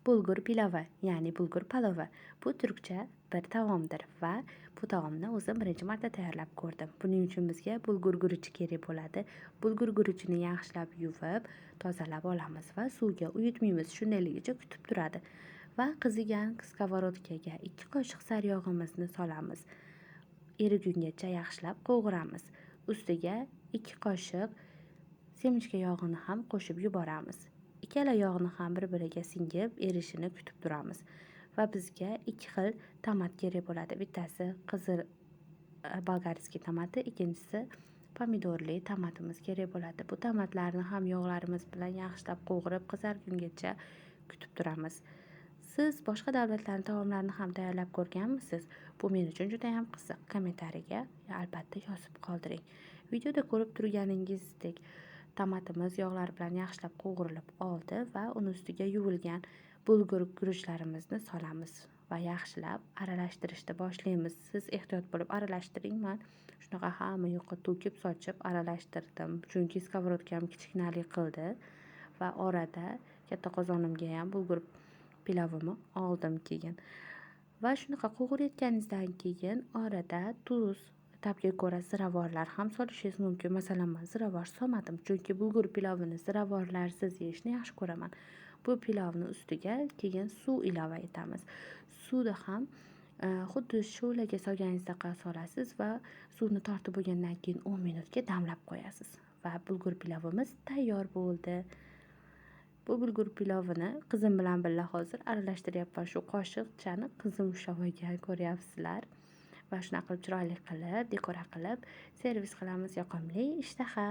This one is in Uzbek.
Bulgur pilovi, ya'ni bulgur palovi. Bu turkcha bir taomdir va bu taomni o'zim birinchi marta tayyorlab ko'rdim. Buning uchun bizga bulgur guruchi kerak bo'ladi. Bulgur guruchini yaxshilab yuvib, tozalab olamiz va suvga uyutmaymiz, shundayligicha kutib turadi. Va qizigan skоворodkaga 2 qoshiq saryog'imizni solamiz. Erigungacha yaxshilab qovuramiz. Ustiga 2 qoshiq semichka yog'ini ham qo'shib yuboramiz. Ikkala yog'ni ham bir-biriga singib erishini kutib turamiz. Va bizga 2 xil tomat kerak bo'ladi. Bittasi qizil bolgarskiy tomati, ikkinchisi pomidorli tomatimiz kerak bo'ladi. Bu tomatlarni ham yog'larimiz bilan yaxshilab qovurib qizargungacha kutib turamiz. Siz boshqa davlatlarning taomlarini ham tayyorlab ko'rganmisiz? Bu men uchun juda ham qiziq. Kommentariyaga albatta yozib qoldiring. Videoda ko'rib turganingizdek tomatimiz yog'lar bilan yaxshilab qovurilib oldi va uni ustiga yuvilgan bulgur guruchlarimizni solamiz va yaxshilab aralashtirishni boshlaymiz. Siz ehtiyot bo'lib aralashtiring. Men shunaqa hamma yoqqa to'kib sochib aralashtirdim, chunki skоворodkam kichkinalik qildi va orada katta qozonimga ham bulgur pilovimni oldim keyin. Va shunaqa qovurayotganingizdan keyin orada tuz, tabga ko'ra ziravorlar ham solishingiz mumkin. Masalan, men ziravor solmadim, chunki bulgur pilovini ziravorlarsiz yeyishni yaxshi ko'raman. Bu pilovni ustiga keyin suv ilova etamiz. Suvni ham xuddi sho'laga solganingizdaqa solasiz va suvni tortib bo'lgandan keyin 10 minutga damlab qo'yasiz va bulgur pilovimiz tayyor bo'ldi. Bu bulgur pilovini qizim bilan birga hozir aralashtiryapman. Shu qoshiqchani qizim ushlab olgan, ko'ryapsizlar. Va shunaqa qilib chiroyli qilib, dekora qilib servis qilamiz. Yoqimli ishtaha.